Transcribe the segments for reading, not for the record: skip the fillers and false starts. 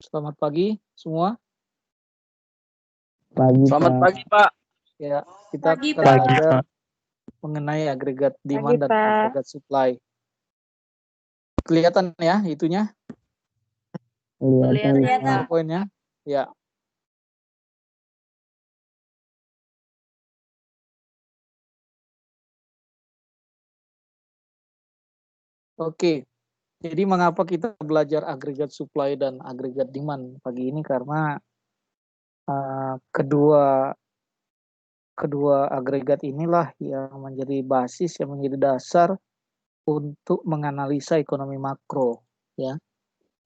Selamat pagi semua. Pagi, Selamat Pak. pagi, Pak. Ya, kita Pagi, akan Pak. belajar mengenai agregat demand dan Pak. agregat supply. Kelihatan ya itunya? Kelihatan. PowerPoint-nya? Ya. Oke. Jadi mengapa kita belajar agregat supply dan agregat demand pagi ini? Karena kedua agregat inilah yang menjadi basis, yang menjadi dasar untuk menganalisa ekonomi makro, ya.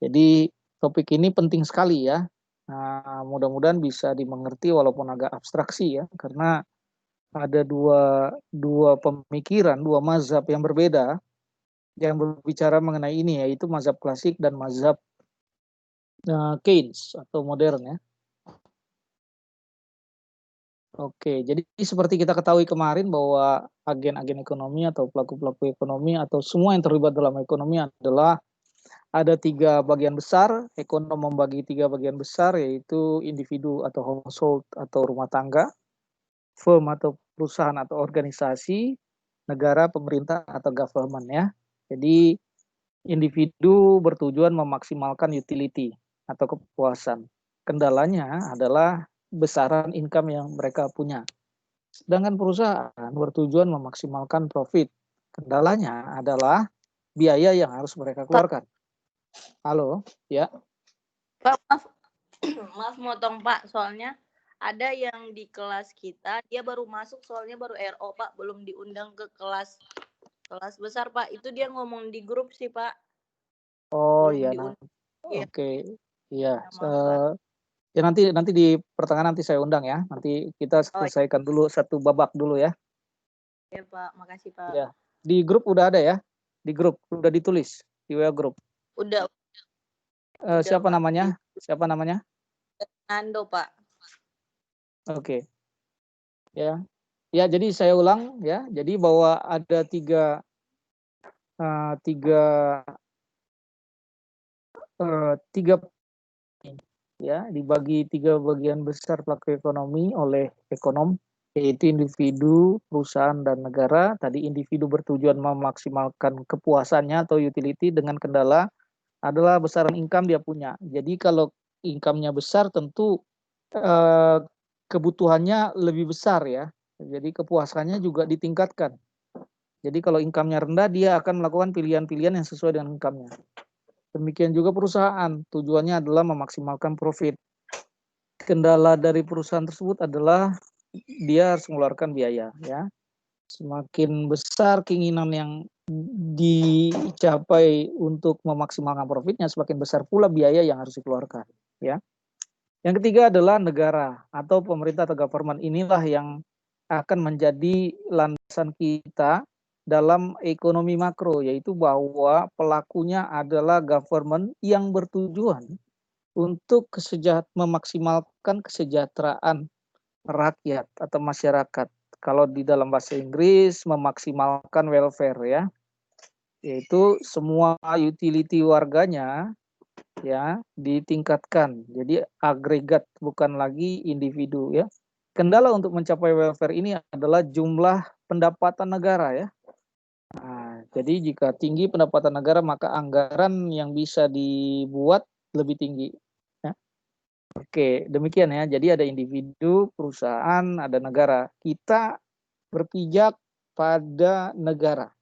Jadi topik ini penting sekali ya. Nah, mudah-mudahan bisa dimengerti walaupun agak abstraksi ya, karena ada dua pemikiran, dua mazhab yang berbeda yang berbicara mengenai ini, yaitu mazhab klasik dan mazhab Keynes atau modern ya. Oke, jadi seperti kita ketahui kemarin bahwa agen-agen ekonomi atau pelaku-pelaku ekonomi atau semua yang terlibat dalam ekonomi adalah ada 3 bagian besar. Ekonom membagi 3 bagian besar, yaitu individu atau household atau rumah tangga, firm atau perusahaan atau organisasi, negara, pemerintah atau government ya. Jadi individu bertujuan memaksimalkan utility atau kepuasan. Kendalanya adalah besaran income yang mereka punya. Sedangkan perusahaan bertujuan memaksimalkan profit. Kendalanya adalah biaya yang harus mereka keluarkan. Halo, ya. Pak, maaf motong Pak, soalnya ada yang di kelas kita, dia baru masuk soalnya baru RO Pak, belum diundang ke kelas besar Pak. Itu dia ngomong di grup sih Pak. Oh belum iya, diundang. oke. Iya, Maaf, ya nanti di pertengahan nanti saya undang ya. Nanti kita selesaikan dulu satu babak dulu ya. Ya Pak, makasih Pak. Ya. Di grup udah ada ya? Di grup udah ditulis di WA grup. Udah. Siapa Pak. namanya? Siapa namanya? Nando Pak. Oke. Ya. Ya, jadi saya ulang ya. Jadi bahwa ada tiga ya, dibagi 3 bagian besar pelaku ekonomi oleh ekonom, yaitu individu, perusahaan, dan negara. Tadi individu bertujuan memaksimalkan kepuasannya atau utility, dengan kendala adalah besaran income dia punya. Jadi kalau income-nya besar tentu kebutuhannya lebih besar ya. Jadi kepuasannya juga ditingkatkan. Jadi kalau income-nya rendah, dia akan melakukan pilihan-pilihan yang sesuai dengan income-nya. Demikian juga perusahaan, tujuannya adalah memaksimalkan profit. Kendala dari perusahaan tersebut adalah dia harus mengeluarkan biaya ya. Semakin besar keinginan yang dicapai untuk memaksimalkan profitnya, semakin besar pula biaya yang harus dikeluarkan ya. Yang ketiga adalah negara atau pemerintah atau government. Inilah yang akan menjadi landasan kita dalam ekonomi makro, yaitu bahwa pelakunya adalah government yang bertujuan untuk memaksimalkan kesejahteraan rakyat atau masyarakat. Kalau di dalam bahasa Inggris, memaksimalkan welfare ya, yaitu semua utility warganya ya ditingkatkan. Jadi agregat, bukan lagi individu ya. Kendala untuk mencapai welfare ini adalah jumlah pendapatan negara ya. Nah, jadi jika tinggi pendapatan negara, maka anggaran yang bisa dibuat lebih tinggi. Ya. Oke, demikian ya. Jadi ada individu, perusahaan, ada negara. Kita berpijak pada negara.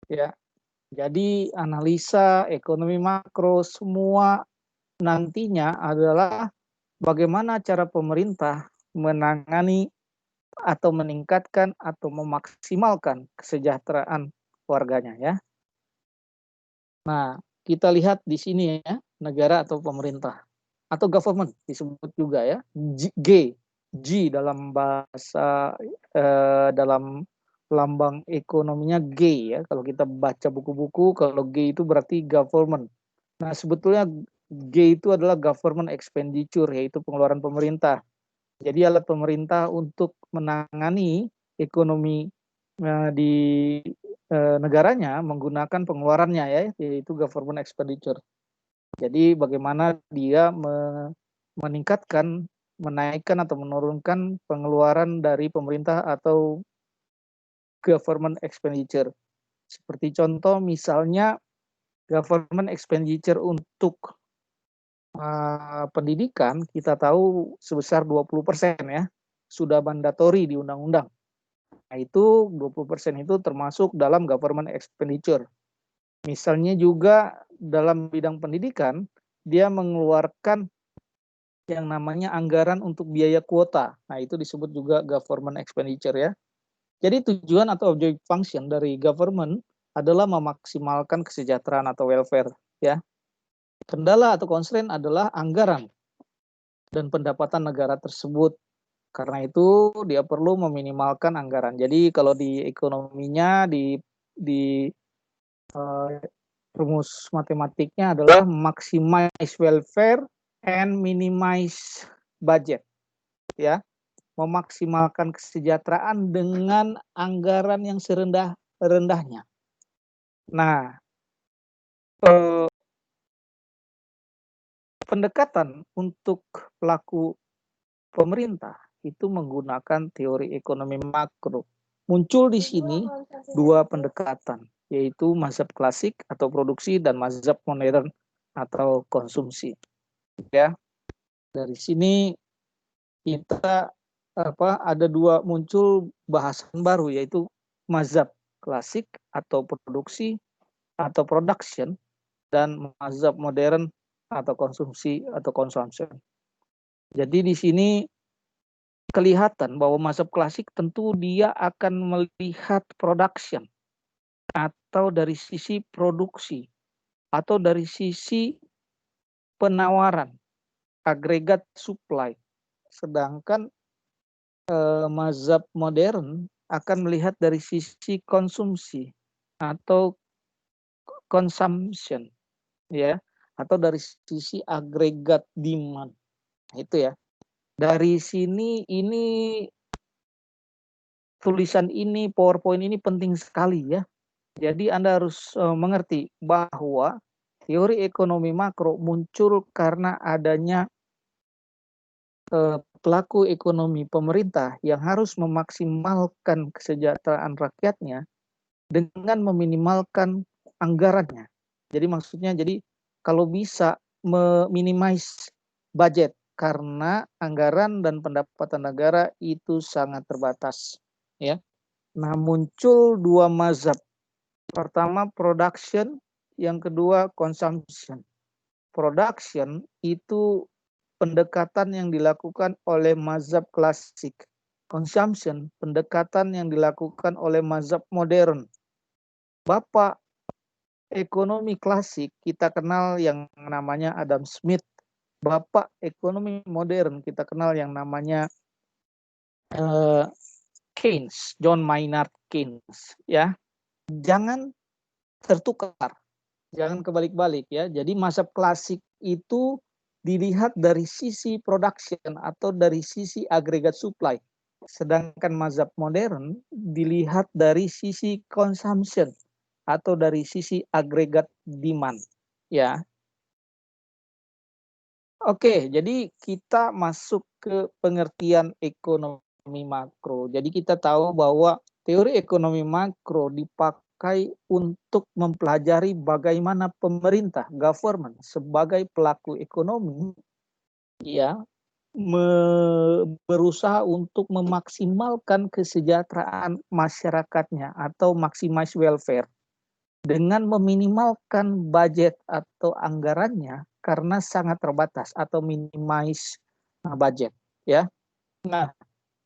Ya. Jadi analisa ekonomi makro semua nantinya adalah bagaimana cara pemerintah menangani atau meningkatkan atau memaksimalkan kesejahteraan warganya ya. Nah, kita lihat di sini ya, negara atau pemerintah atau government disebut juga ya. G dalam bahasa dalam lambang ekonominya G ya. Kalau kita baca buku-buku, kalau G itu berarti government. Nah, sebetulnya G itu adalah government expenditure, yaitu pengeluaran pemerintah. Jadi alat pemerintah untuk menangani ekonomi di negaranya menggunakan pengeluarannya ya, yaitu government expenditure. Jadi bagaimana dia meningkatkan, menaikkan atau menurunkan pengeluaran dari pemerintah atau government expenditure. Seperti contoh misalnya government expenditure untuk pendidikan kita tahu sebesar 20% ya, sudah mandatori di undang-undang. Nah, itu 20% itu termasuk dalam government expenditure. Misalnya juga dalam bidang pendidikan, dia mengeluarkan yang namanya anggaran untuk biaya kuota. Nah, itu disebut juga government expenditure ya. Jadi tujuan atau object function dari government adalah memaksimalkan kesejahteraan atau welfare ya. Kendala atau constraint adalah anggaran dan pendapatan negara tersebut. Karena itu dia perlu meminimalkan anggaran. Jadi kalau di ekonominya di rumus matematiknya adalah maximize welfare and minimize budget ya. Memaksimalkan kesejahteraan dengan anggaran yang serendah-rendahnya. Nah, pendekatan untuk pelaku pemerintah itu menggunakan teori ekonomi makro. Muncul di sini dua pendekatan, yaitu mazhab klasik atau produksi dan mazhab modern atau konsumsi. Ya, dari sini kita ada dua muncul bahasan baru, yaitu mazhab klasik atau produksi atau production dan mazhab modern atau konsumsi atau consumption. Jadi di sini kelihatan bahwa mazhab klasik tentu dia akan melihat production atau dari sisi produksi atau dari sisi penawaran agregat supply. Sedangkan mazhab modern akan melihat dari sisi konsumsi atau consumption ya, atau dari sisi agregat demand. Itu ya. Dari sini ini tulisan ini, PowerPoint ini penting sekali ya. Jadi Anda harus mengerti bahwa teori ekonomi makro muncul karena adanya pelaku ekonomi pemerintah yang harus memaksimalkan kesejahteraan rakyatnya dengan meminimalkan anggarannya. Jadi maksudnya kalau bisa meminimize budget karena anggaran dan pendapatan negara itu sangat terbatas ya. Nah, muncul dua mazhab. Pertama production, yang kedua consumption. Production itu pendekatan yang dilakukan oleh mazhab klasik. Consumption, pendekatan yang dilakukan oleh mazhab modern. Bapak ekonomi klasik kita kenal yang namanya Adam Smith. Bapak ekonomi modern kita kenal yang namanya Keynes, John Maynard Keynes ya. Jangan tertukar, jangan kebalik-balik ya. Jadi mazhab klasik itu dilihat dari sisi production atau dari sisi agregat supply. Sedangkan mazhab modern dilihat dari sisi consumption atau dari sisi agregat demand ya. Oke, jadi kita masuk ke pengertian ekonomi makro. Jadi kita tahu bahwa teori ekonomi makro dipakai untuk mempelajari bagaimana pemerintah, government sebagai pelaku ekonomi ya berusaha untuk memaksimalkan kesejahteraan masyarakatnya atau maximize welfare dengan meminimalkan budget atau anggarannya karena sangat terbatas atau minimize budget ya. Nah,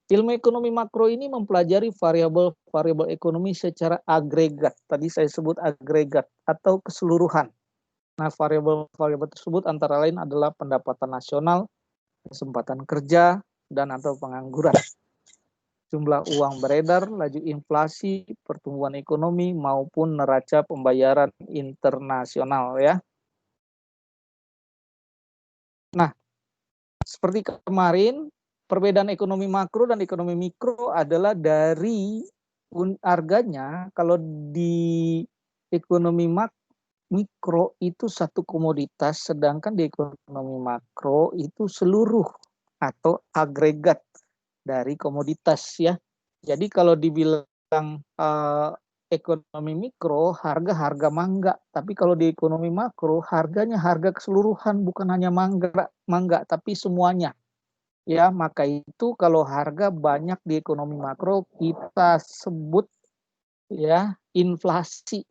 ilmu ekonomi makro ini mempelajari variabel ekonomi secara agregat. Tadi saya sebut agregat atau keseluruhan. Nah, variabel tersebut antara lain adalah pendapatan nasional, kesempatan kerja, dan atau pengangguran. Jumlah uang beredar, laju inflasi, pertumbuhan ekonomi, maupun neraca pembayaran internasional ya. Nah, seperti kemarin, perbedaan ekonomi makro dan ekonomi mikro adalah dari harganya. Kalau di ekonomi mikro itu satu komoditas, sedangkan di ekonomi makro itu seluruh atau agregat dari komoditas ya. Jadi kalau dibilang ekonomi mikro, harga mangga, tapi kalau di ekonomi makro harganya harga keseluruhan, bukan hanya mangga tapi semuanya. Ya, maka itu kalau harga banyak di ekonomi makro kita sebut ya inflasi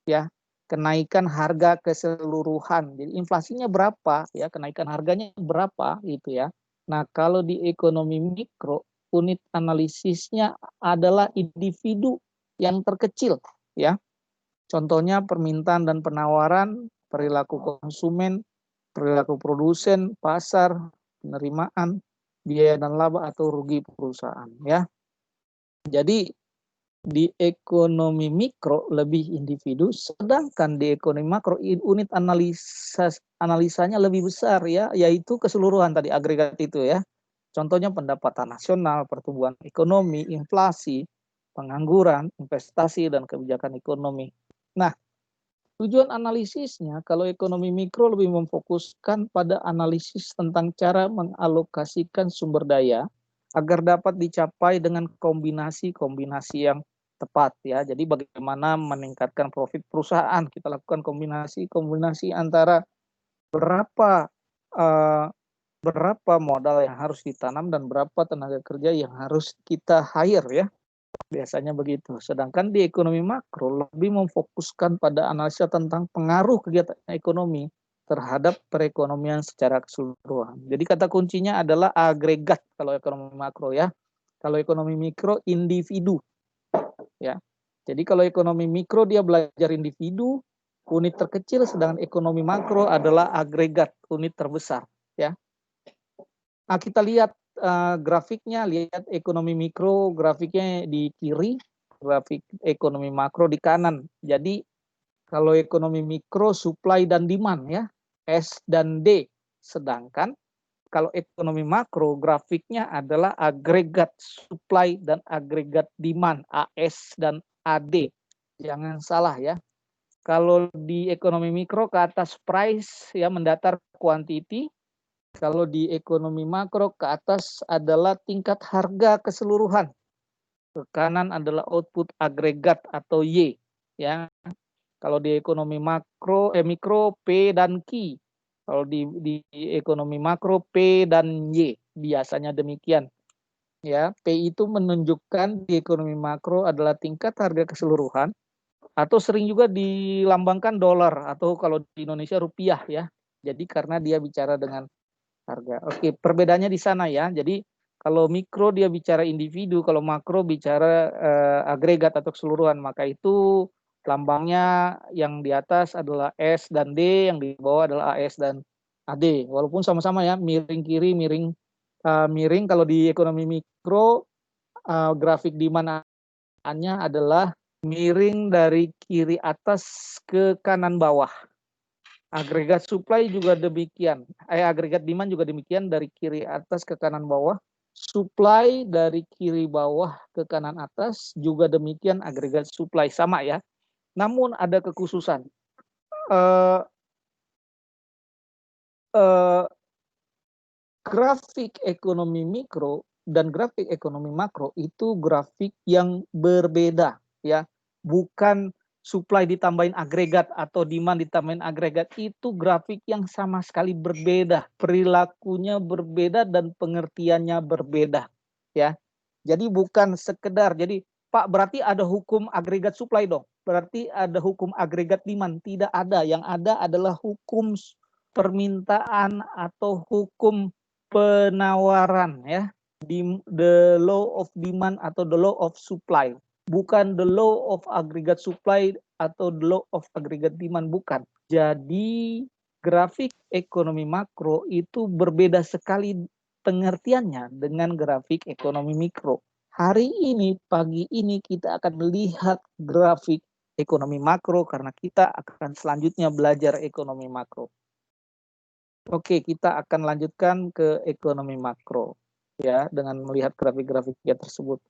ya, kenaikan harga keseluruhan. Jadi inflasinya berapa ya, kenaikan harganya berapa gitu ya. Nah, kalau di ekonomi mikro, unit analisisnya adalah individu yang terkecil ya. Contohnya permintaan dan penawaran, perilaku konsumen, perilaku produsen, pasar, penerimaan, biaya dan laba atau rugi perusahaan ya. Jadi di ekonomi mikro lebih individu, sedangkan di ekonomi makro unit analisanya lebih besar ya, yaitu keseluruhan tadi agregat itu ya. Contohnya pendapatan nasional, pertumbuhan ekonomi, inflasi, pengangguran, investasi dan kebijakan ekonomi. Nah, tujuan analisisnya kalau ekonomi mikro lebih memfokuskan pada analisis tentang cara mengalokasikan sumber daya agar dapat dicapai dengan kombinasi-kombinasi yang tepat ya. Jadi bagaimana meningkatkan profit perusahaan, kita lakukan kombinasi antara berapa uh, berapa modal yang harus ditanam dan berapa tenaga kerja yang harus kita hire ya. Biasanya begitu. Sedangkan di ekonomi makro lebih memfokuskan pada analisa tentang pengaruh kegiatan ekonomi terhadap perekonomian secara keseluruhan. Jadi kata kuncinya adalah agregat kalau ekonomi makro ya. Kalau ekonomi mikro individu ya. Jadi kalau ekonomi mikro dia belajar individu, unit terkecil, sedangkan ekonomi makro adalah agregat, unit terbesar ya. Nah, kita lihat grafiknya, lihat ekonomi mikro, grafiknya di kiri, grafik ekonomi makro di kanan. Jadi kalau ekonomi mikro supply dan demand ya, S dan D. Sedangkan kalau ekonomi makro grafiknya adalah agregat supply dan agregat demand, AS dan AD. Jangan salah ya. Kalau di ekonomi mikro ke atas price ya mendatar quantity, kalau di ekonomi makro ke atas adalah tingkat harga keseluruhan. Ke kanan adalah output agregat atau Y. Ya. Kalau di ekonomi mikro P dan Q. Kalau di ekonomi makro P dan Y. Biasanya demikian. Ya, P itu menunjukkan di ekonomi makro adalah tingkat harga keseluruhan atau sering juga dilambangkan dolar atau kalau di Indonesia rupiah ya. Jadi karena dia bicara dengan harga. Oke, perbedaannya di sana ya. Jadi kalau mikro dia bicara individu, kalau makro bicara agregat atau keseluruhan. Maka itu lambangnya yang di atas adalah S dan D, yang di bawah adalah AS dan AD. Walaupun sama-sama ya, miring kiri, miring kalau di ekonomi mikro grafik demand-nya adalah miring dari kiri atas ke kanan bawah. Agregat supply juga demikian. Agregat demand juga demikian dari kiri atas ke kanan bawah. Supply dari kiri bawah ke kanan atas juga demikian agregat supply sama ya. Namun ada kekhususan. Grafik ekonomi mikro dan grafik ekonomi makro itu grafik yang berbeda ya. Bukan supply ditambahin agregat atau demand ditambahin agregat, itu grafik yang sama sekali berbeda, perilakunya berbeda dan pengertiannya berbeda ya. Jadi bukan sekedar Pak berarti ada hukum agregat supply dong. Berarti ada hukum agregat demand, tidak ada. Yang ada adalah hukum permintaan atau hukum penawaran ya. The law of demand atau the law of supply, bukan the law of aggregate supply atau the law of aggregate demand, bukan. Jadi grafik ekonomi makro itu berbeda sekali pengertiannya dengan grafik ekonomi mikro. Hari ini, pagi ini kita akan melihat grafik ekonomi makro karena kita akan selanjutnya belajar ekonomi makro. Oke, kita akan lanjutkan ke ekonomi makro ya dengan melihat grafik-grafiknya tersebut.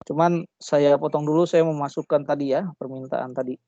Cuman saya potong dulu, saya memasukkan tadi ya permintaan tadi.